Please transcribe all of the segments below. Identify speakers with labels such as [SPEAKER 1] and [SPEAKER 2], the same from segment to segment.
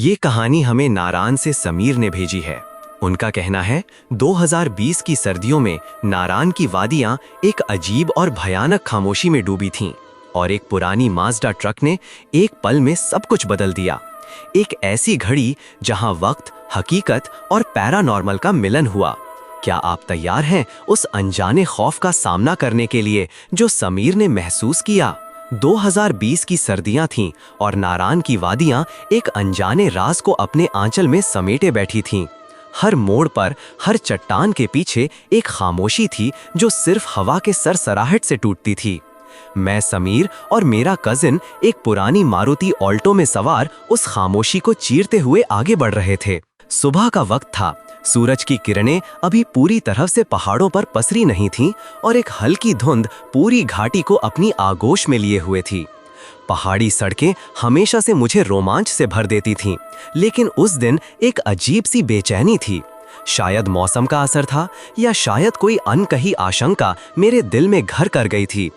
[SPEAKER 1] ये कहानी हमें नारान से समीर ने भेजी है। उनका कहना है 2020 की सर्दियों में नारान की वादियां एक अजीब और भयानक खामोशी में डूबी थीं और एक पुरानी माज़दा ट्रक ने एक पल में सब कुछ बदल दिया। एक ऐसी घड़ी जहां वक्त, हकीकत और पैरानॉर्मल का मिलन हुआ। क्या आप तैयार हैं उस अनजाने खौफ का सामना करने के लिए जो समीर ने महसूस किया? 2020 की सर्दियां थीं और नारान की वादियां एक अनजाने राज को अपने आंचल में समेटे बैठी थीं। हर मोड़ पर, हर चट्टान के पीछे एक खामोशी थी जो सिर्फ हवा के सरसराहट से टूटती थी। मैं, समीर और मेरा कजिन एक पुरानी मारुति ऑल्टो में सवार उस खामोशी को चीरते हुए आगे बढ़ रहे थे। सुबह का वक्त था। सूरज की किरणें अभी पूरी तरह से पहाड़ों पर पसरी नहीं थीं और एक हल्की धुंध पूरी घाटी को अपनी आगोश में लिए हुए थी। पहाड़ी सड़कें हमेशा से मुझे रोमांच से भर देती थीं, लेकिन उस दिन एक अजीब सी बेचैनी थी। शायद मौसम का असर था या शायद कोई अनकही आशंका मेरे दिल में घर कर गई थी।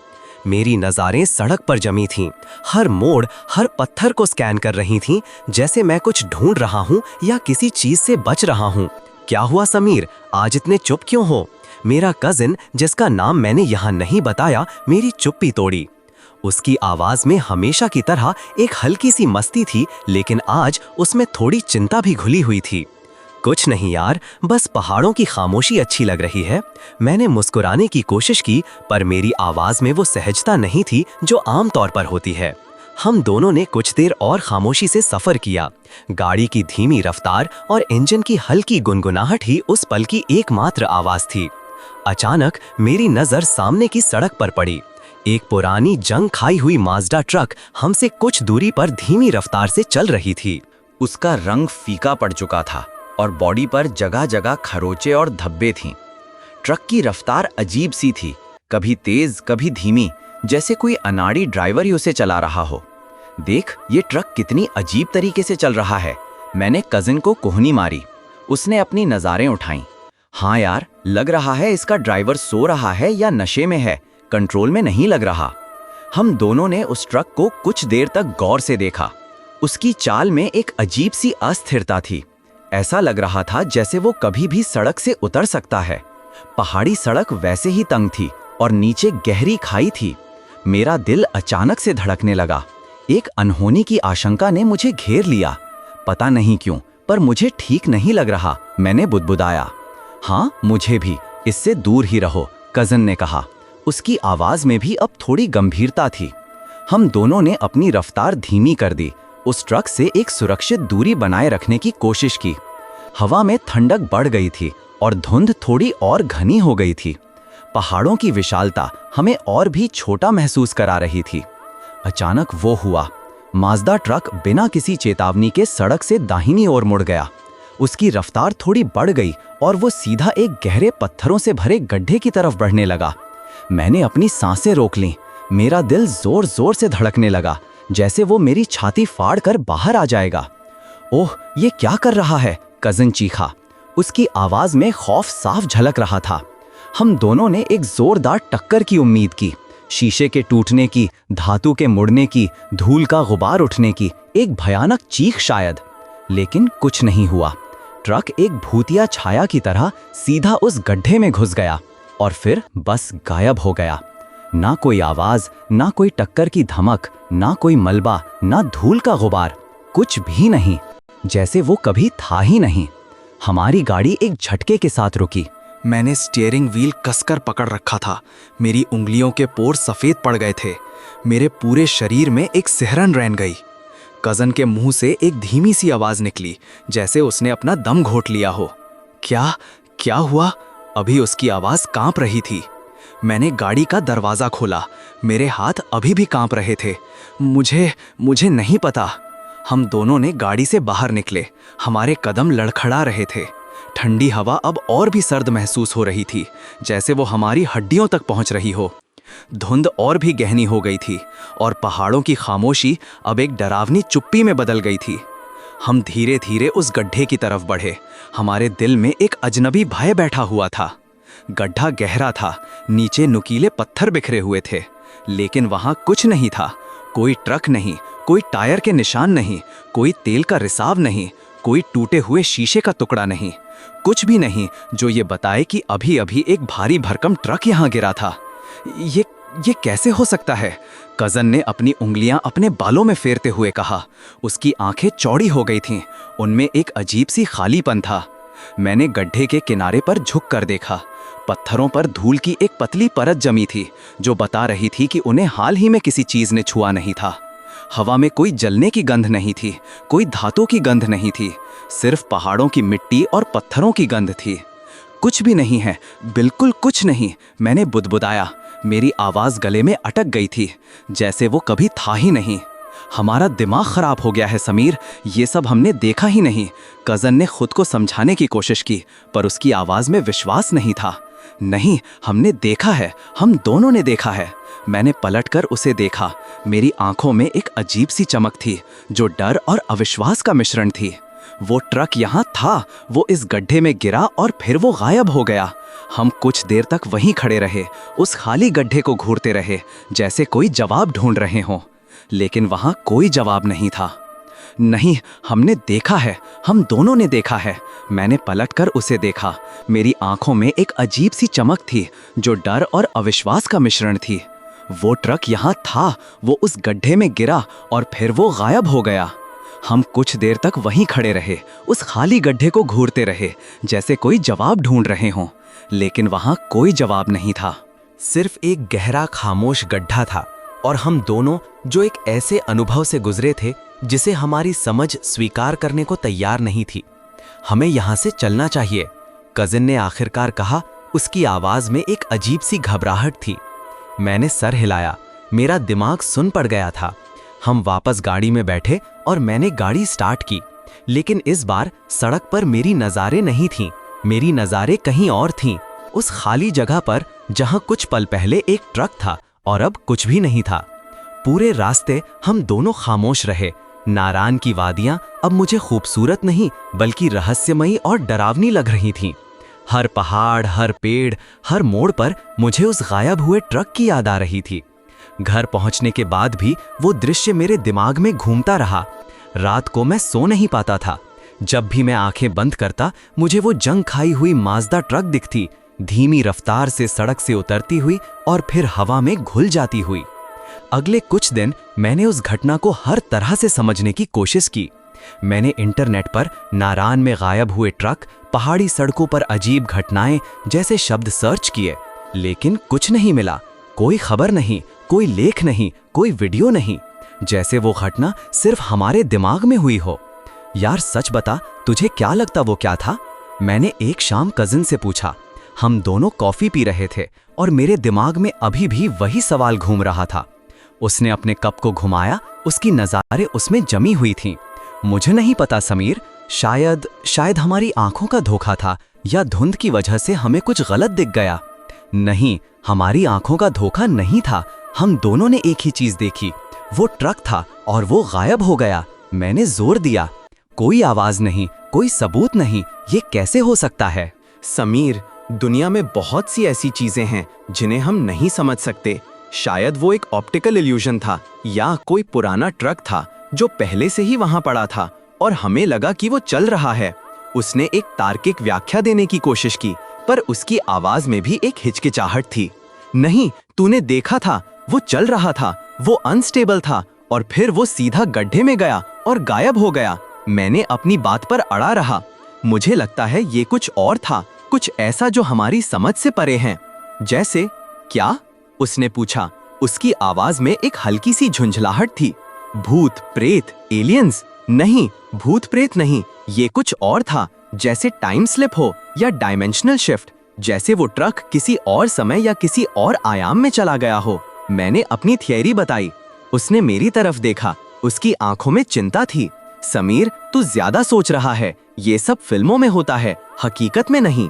[SPEAKER 1] मेरी नज़ारें सड़क पर जमी थीं, हर मोड़, हर पत्थर को स्कैन कर रही थीं, जैसे मैं कुछ ढूंढ रहा हूं या किसी चीज से बच रहा हूं। क्या हुआ समीर, आज इतने चुप क्यों हो? मेरा कजिन, जिसका नाम मैंने यहाँ नहीं बताया, मेरी चुप्पी तोड़ी। उसकी आवाज में हमेशा की तरह एक हल्की सी मस्ती थी, लेकिन आज उसमें थोड़ी चिंता भी घुली हुई थी। कुछ नहीं यार, बस पहाड़ों की खामोशी अच्छी लग रही है। मैंने मुस्कुराने की कोशिश की, पर मेरी आवाज में वो सहजता नहीं थी जो आम तौर पर होती है। हम दोनों ने कुछ देर और खामोशी से सफर किया। गाड़ी की धीमी रफ्तार और इंजन की हल्की गुनगुनाहट ही उस पल की एकमात्र आवाज थी। अचानक मेरी नजर सामने की सड़क पर पड़ी। एक पुरानी जंग खाई हुई माज़दा ट्रक हमसे कुछ दूरी पर धीमी रफ्तार से चल रही थी।
[SPEAKER 2] उसका रंग फीका पड़ चुका था और बॉडी पर जगह जगह खरोंचे और धब्बे थीं। ट्रक की रफ्तार अजीब सी थी, कभी तेज कभी धीमी, जैसे कोई अनाड़ी ड्राइवर ही उसे चला रहा हो। देख, ये ट्रक कितनी अजीब तरीके से चल रहा है। मैंने कजिन को कोहनी मारी। उसने अपनी नज़ारें उठाईं। हाँ यार, लग रहा है इसका ड्राइवर सो रहा है या नशे में है, कंट्रोल में नहीं लग रहा। हम दोनों ने उस ट्रक को कुछ देर तक गौर से देखा। उसकी चाल में एक अजीब सी अस्थिरता थी। ऐसा लग रहा था जैसे वो कभी भी सड़क से उतर सकता है। पहाड़ी सड़क वैसे ही तंग थी और नीचे गहरी खाई थी। मेरा दिल अचानक से धड़कने लगा। एक अनहोनी की आशंका ने मुझे घेर लिया। पता नहीं क्यों, पर मुझे ठीक नहीं लग रहा। मैंने बुदबुदाया। हाँ, मुझे भी, इससे दूर ही रहो, कजन ने कहा। उसकी आवाज में भी अब थोड़ी गंभीरता थी। हम दोनों ने अपनी रफ्तार धीमी कर दी। उस ट्रक से एक सुरक्षित दूरी बनाए रखने की कोशिश की। हवा में ठंडक बढ़ गई थी और धुंध थोड़ी और घनी हो गई थी। पहाड़ों की विशालता हमें और भी छोटा महसूस करा रही थी। अचानक वो हुआ। माज़दा ट्रक बिना किसी चेतावनी के सड़क से दाहिनी ओर मुड़ गया। उसकी रफ्तार थोड़ी बढ़ गई और वो सीधा एक गहरे पत्थरों से भरे गड्ढे की तरफ बढ़ने लगा। मैंने अपनी सांसें रोक लीं। मेरा दिल जोर जोर से धड़कने लगा, जैसे वो मेरी छाती फाड़ कर बाहर आ जाएगा। ओह, ये क्या कर रहा है? कजिन चीखा। उसकी आवाज में खौफ साफ झलक रहा था। हम दोनों ने एक जोरदार टक्कर की उम्मीद की, शीशे के टूटने की, धातु के मुड़ने की, धूल का गुबार उठने की, एक भयानक चीख शायद। लेकिन कुछ नहीं हुआ। ट्रक एक भूतिया छाया की तरह सीधा उस गड्ढे में घुस गया और फिर बस गायब हो गया। ना कोई आवाज, ना कोई टक्कर की धमक, ना कोई मलबा, ना धूल का गुबार, कुछ भी नहीं, जैसे वो कभी था ही नहीं। हमारी गाड़ी एक झटके के साथ रुकी।
[SPEAKER 3] मैंने स्टीयरिंग व्हील कसकर पकड़ रखा था। मेरी उंगलियों के पोर सफ़ेद पड़ गए थे। मेरे पूरे शरीर में एक सिहरन रैन गई। कज़न के मुंह से एक धीमी सी आवाज़ निकली, जैसे उसने अपना दम घोट लिया हो। क्या हुआ? अभी उसकी आवाज़ कांप रही थी। मैंने गाड़ी का दरवाज़ा खोला। मेरे हाथ अभी भी कांप रहे थे। मुझे नहीं पता। हम दोनों ने गाड़ी से बाहर निकले। हमारे कदम लड़खड़ा रहे थे। ठंडी हवा अब और भी सर्द महसूस हो रही थी, जैसे वो हमारी हड्डियों तक पहुंच रही हो। धुंध और भी गहनी हो गई थी और पहाड़ों की खामोशी अब एक डरावनी चुप्पी में बदल गई थी। हम धीरे धीरे उस गड्ढे की तरफ बढ़े। हमारे दिल में एक अजनबी भय बैठा हुआ था। गड्ढा गहरा था, नीचे नुकीले पत्थर बिखरे हुए थे, लेकिन वहां कुछ नहीं था। कोई ट्रक नहीं, कोई टायर के निशान नहीं, कोई तेल का रिसाव नहीं, कोई टूटे हुए शीशे का टुकड़ा नहीं, कुछ भी नहीं जो ये बताए कि अभी अभी एक भारी भरकम ट्रक यहाँ गिरा था। ये कैसे हो सकता है? कजन ने अपनी उंगलियां अपने बालों में फेरते हुए कहा। उसकी आंखें चौड़ी हो गई थीं, उनमें एक अजीब सी खालीपन था। मैंने गड्ढे के किनारे पर झुक कर देखा। पत्थरों पर धूल की एक पतली परत जमी थी जो बता रही थी कि उन्हें हाल ही में किसी चीज ने छुआ नहीं था। हवा में कोई जलने की गंध नहीं थी, कोई धातु की गंध नहीं थी, सिर्फ पहाड़ों की मिट्टी और पत्थरों की गंध थी। कुछ भी नहीं है, बिल्कुल कुछ नहीं, मैंने बुदबुदाया। मेरी आवाज गले में अटक गई थी, जैसे वो कभी था ही नहीं। हमारा दिमाग खराब हो गया है समीर, ये सब हमने देखा ही नहीं। कजन ने खुद को समझाने की कोशिश की, पर उसकी आवाज में विश्वास नहीं था। नहीं, हमने देखा है, हम दोनों ने देखा है। मैंने पलटकर उसे देखा। मेरी आंखों में एक अजीब सी चमक थी जो डर और अविश्वास का मिश्रण थी। वो ट्रक यहाँ था, वो इस गड्ढे में गिरा और फिर वो गायब हो गया। हम कुछ देर तक वहीं खड़े रहे, उस खाली गड्ढे को घूरते रहे, जैसे कोई जवाब ढूंढ रहे हों, लेकिन वहां कोई जवाब नहीं था। नहीं, हमने देखा है, हम दोनों ने देखा है। मैंने पलटकर उसे देखा। मेरी आंखों में एक अजीब सी चमक थी जो डर और अविश्वास का मिश्रण थी। वो ट्रक यहाँ था, वो उस गड्ढे में गिरा और फिर वो गायब हो गया। हम कुछ देर तक वहीं खड़े रहे, उस खाली गड्ढे को घूरते रहे, जैसे कोई जवाब ढूंढ रहे हों, लेकिन वहां कोई जवाब नहीं था।
[SPEAKER 1] सिर्फ एक गहरा खामोश गड्ढा था और हम दोनों जो एक ऐसे अनुभव से गुजरे थे जिसे हमारी समझ स्वीकार करने को तैयार नहीं थी। हमें यहां से चलना चाहिए, कजिन ने आखिरकार कहा। उसकी आवाज में एक अजीब सी घबराहट थी। मैंने सर हिलाया, मेरा दिमाग सुन पड़ गया था। हम वापस गाड़ी में बैठे और मैंने गाड़ी स्टार्ट की, लेकिन इस बार सड़क पर मेरी नज़ारें नहीं थीं, मेरी नज़ारें कहीं और थीं। उस खाली जगह पर जहां कुछ पल पहले एक ट्रक था और अब कुछ भी नहीं था। पूरे रास्ते हम दोनों खामोश रहे। नारान की वादियां अब मुझे खूबसूरत नहीं बल्कि रहस्यमयी और डरावनी लग रही थीं। हर पहाड़, हर पेड़, हर मोड़ पर मुझे उस गायब हुए ट्रक की याद आ रही थी। घर पहुंचने के बाद भी वो दृश्य मेरे दिमाग में घूमता रहा। रात को मैं सो नहीं पाता था। जब भी मैं आंखें बंद करता, मुझे वो जंग खाई हुई माजदा ट्रक दिखती, धीमी रफ्तार से सड़क से उतरती हुई और फिर हवा में घुल जाती हुई। अगले कुछ दिन मैंने उस घटना को हर तरह से समझने की कोशिश की। मैंने इंटरनेट पर नारान में गायब हुए ट्रक, पहाड़ी सड़कों पर अजीब घटनाएं जैसे शब्द सर्च किए, लेकिन कुछ नहीं मिला। कोई खबर नहीं, कोई लेख नहीं, कोई वीडियो नहीं, जैसे वो घटना सिर्फ हमारे दिमाग में हुई हो। यार सच बता, तुझे क्या लगता वो क्या था? मैंने एक शाम कजिन से पूछा। हम दोनों कॉफी पी रहे थे और मेरे दिमाग में अभी भी वही सवाल घूम रहा था। उसने अपने कप को घुमाया, उसकी नज़ारें उसमें जमी हुई थीं। मुझे नहीं पता समीर, शायद हमारी आंखों का धोखा था या धुंध की वजह से हमें कुछ गलत दिख गया। नहीं, हमारी आंखों का धोखा नहीं था। हम दोनों ने एक ही चीज देखी, वो ट्रक था और वो गायब हो गया। मैंने जोर दिया, कोई आवाज नहीं, कोई सबूत नहीं, ये कैसे हो सकता है?
[SPEAKER 3] समीर, दुनिया में बहुत सी ऐसी चीजें हैं जिन्हें हम नहीं समझ सकते। शायद वो एक ऑप्टिकल इल्यूजन था या कोई पुराना ट्रक था जो पहले से ही वहां पड़ा था और हमें लगा कि वो चल रहा है। उसने एक तार्किक व्याख्या देने की कोशिश की, पर उसकी आवाज में भी एक हिचकिचाहट थी। नहीं, तूने देखा था, वो चल रहा था, वो अनस्टेबल था और फिर वो सीधा गड्ढे में गया और गायब हो गया। मैंने अपनी बात पर अड़ा रहा। मुझे लगता है ये कुछ और था, कुछ ऐसा जो हमारी समझ से परे है। जैसे क्या? उसने पूछा। उसकी आवाज में एक हल्की सी झुंझलाहट थी। भूत, प्रेत, एलियंस? नहीं, भूत प्रेत नहीं, ये कुछ और था, जैसे टाइम स्लिप हो या डायमेंशनल शिफ्ट, जैसे वो ट्रक किसी और समय या किसी और आयाम में चला गया हो। मैंने अपनी थियरी बताई। उसने मेरी तरफ देखा, उसकी आंखों में चिंता थी। समीर, तू ज्यादा सोच रहा है, ये सब फिल्मों में होता है, हकीकत में नहीं।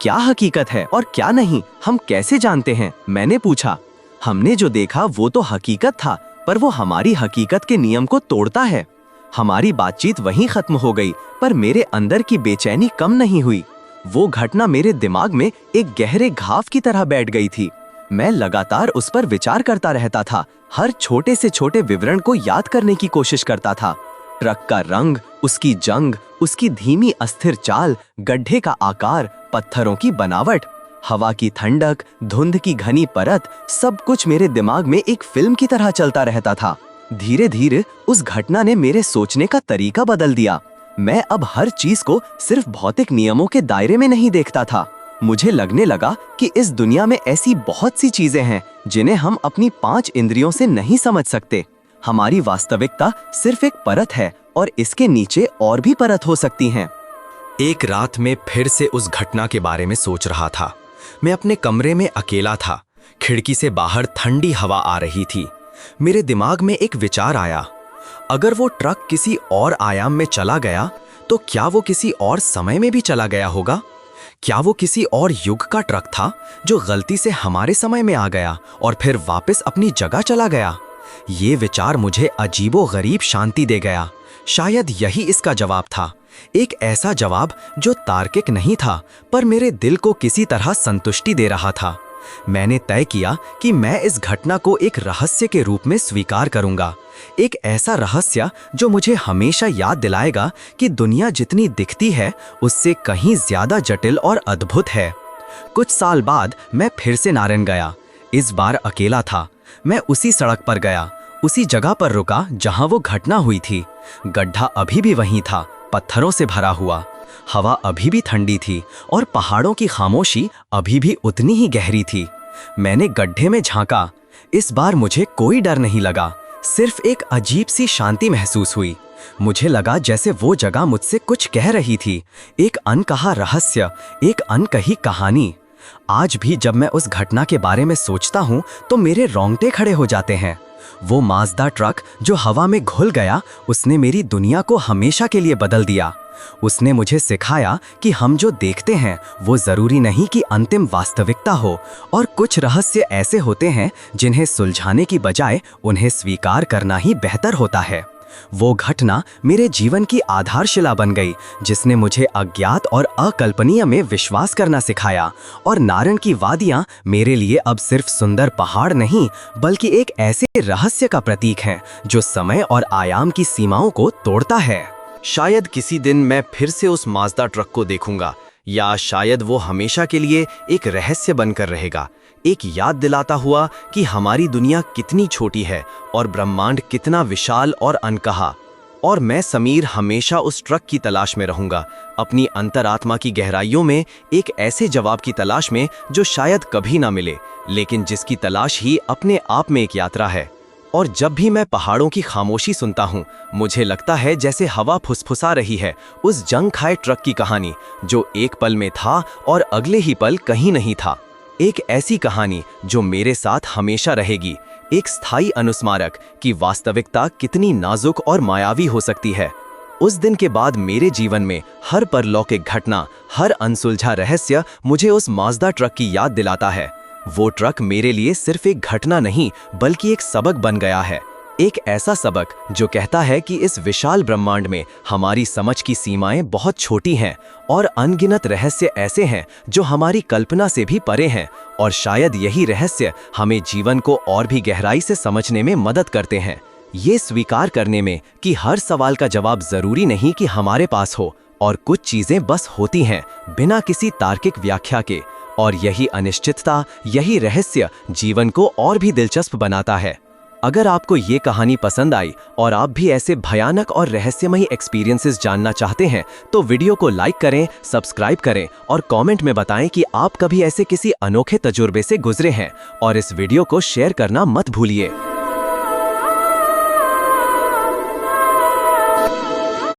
[SPEAKER 3] क्या हकीकत है और क्या नहीं, हम कैसे जानते हैं? मैंने पूछा। हमने जो देखा वो तो हकीकत था, पर वो हमारी हकीकत के नियम को तोड़ता है। हमारी बातचीत वहीं खत्म हो गई, पर मेरे अंदर की बेचैनी कम नहीं हुई। वो घटना मेरे दिमाग में एक गहरे घाव की तरह बैठ गई थी।
[SPEAKER 1] मैं लगातार उस पर विचार करता रहता था, हर छोटे से छोटे विवरण को याद करने की कोशिश करता था। ट्रक का रंग, उसकी जंग, उसकी धीमी अस्थिर चाल, गड्ढे का आकार, पत्थरों की बनावट, हवा की ठंडक, धुंध की घनी परत, सब कुछ मेरे दिमाग में एक फिल्म की तरह चलता रहता था। धीरे धीरे उस घटना ने मेरे सोचने का तरीका बदल दिया। मैं अब हर चीज को सिर्फ भौतिक नियमों के दायरे में नहीं देखता था। मुझे लगने लगा कि इस दुनिया में ऐसी बहुत सी चीजें हैं जिन्हें हम अपनी 5 इंद्रियों से नहीं समझ सकते। हमारी वास्तविकता सिर्फ एक परत है और इसके नीचे और भी परत हो सकती हैं।
[SPEAKER 3] एक रात में फिर से उस घटना के बारे में सोच रहा था। मैं अपने कमरे में अकेला था। खिड़की से बाहर ठंडी हवा आ रही थी। मेरे दिमाग में एक विचार आया, अगर वो ट्रक किसी और आयाम में चला गया तो क्या वो किसी और समय में भी चला गया होगा? क्या वो किसी और युग का ट्रक था जो गलती से हमारे समय में आ गया और फिर वापस अपनी जगह चला गया? ये विचार मुझे अजीबोगरीब शांति दे गया। शायद यही इसका जवाब था, एक ऐसा जवाब जो तार्किक नहीं था पर मेरे दिल को किसी तरह संतुष्टि दे रहा था। मैंने तय किया कि मैं इस घटना को एक रहस्य के रूप में स्वीकार करूंगा, एक ऐसा रहस्य जो मुझे हमेशा याद दिलाएगा कि दुनिया जितनी दिखती है उससे कहीं ज्यादा जटिल और अद्भुत है। कुछ साल बाद मैं फिर से नारायण गया। इस बार अकेला था। मैं उसी सड़क पर गया, उसी जगह पर रुका जहां वो घटना हुई थी। गड्ढा अभी भी वहीं था, पत्थरों से भरा हुआ। हवा अभी भी ठंडी थी और पहाड़ों की खामोशी अभी भी उतनी ही गहरी थी। मैंने गड्ढे में झांका। इस बार मुझे कोई डर नहीं लगा, सिर्फ एक अजीब सी शांति महसूस हुई। मुझे लगा जैसे वो जगह मुझसे कुछ कह रही थी, एक अनकहा रहस्य, एक अनकही कहानी। आज भी जब मैं उस घटना के बारे में सोचता हूँ तो मेरे रोंगटे खड़े हो जाते हैं। वो माज़दा ट्रक जो हवा में घुल गया, उसने मेरी दुनिया को हमेशा के लिए बदल दिया। उसने मुझे सिखाया कि हम जो देखते हैं वो जरूरी नहीं कि अंतिम वास्तविकता हो, और कुछ रहस्य ऐसे होते हैं जिन्हें सुलझाने की बजाय उन्हें स्वीकार करना ही बेहतर होता है। वो घटना मेरे जीवन की आधारशिला बन गई, जिसने मुझे अज्ञात और अकल्पनीय में विश्वास करना सिखाया। और नारायण की वादियां मेरे लिए अब सिर्फ सुंदर पहाड़ नहीं बल्कि एक ऐसे रहस्य का प्रतीक है जो समय और आयाम की सीमाओं को तोड़ता है।
[SPEAKER 1] शायद किसी दिन मैं फिर से उस माज़दा ट्रक को देखूंगा, या शायद वो हमेशा के लिए एक रहस्य बनकर रहेगा, एक याद दिलाता हुआ कि हमारी दुनिया कितनी छोटी है और ब्रह्मांड कितना विशाल और अनकहा। और मैं समीर हमेशा उस ट्रक की तलाश में रहूंगा, अपनी अंतरात्मा की गहराइयों में एक ऐसे जवाब की तलाश में जो शायद कभी ना मिले, लेकिन जिसकी तलाश ही अपने आप में एक यात्रा है। और जब भी मैं पहाड़ों की खामोशी सुनता हूँ, मुझे लगता है जैसे हवा फुसफुसा रही है उस जंग खाए ट्रक की कहानी जो एक पल में था और अगले ही पल कहीं नहीं था। एक ऐसी कहानी जो मेरे साथ हमेशा रहेगी, एक स्थायी अनुस्मारक कि वास्तविकता कितनी नाजुक और मायावी हो सकती है। उस दिन के बाद मेरे जीवन में हर परलौकिक घटना, हर अनसुलझा रहस्य मुझे उस माज़दा ट्रक की याद दिलाता है। वो ट्रक मेरे लिए सिर्फ एक घटना नहीं बल्कि एक सबक बन गया है, एक ऐसा सबक जो कहता है कि इस विशाल ब्रह्मांड में हमारी समझ की सीमाएं बहुत छोटी हैं और अनगिनत रहस्य ऐसे हैं जो हमारी कल्पना से भी परे हैं। और शायद यही रहस्य हमें जीवन को और भी गहराई से समझने में मदद करते हैं, ये स्वीकार करने में कि हर सवाल का जवाब जरूरी नहीं कि हमारे पास हो, और कुछ चीजें बस होती हैं बिना किसी तार्किक व्याख्या के। और यही अनिश्चितता, यही रहस्य जीवन को और भी दिलचस्प बनाता है। अगर आपको ये कहानी पसंद आई और आप भी ऐसे भयानक और रहस्यमयी एक्सपीरियंसेस जानना चाहते हैं तो वीडियो को लाइक करें, सब्सक्राइब करें और कमेंट में बताएं कि आप कभी ऐसे किसी अनोखे तजुर्बे से गुजरे हैं। और इस वीडियो को शेयर करना मत भूलिए।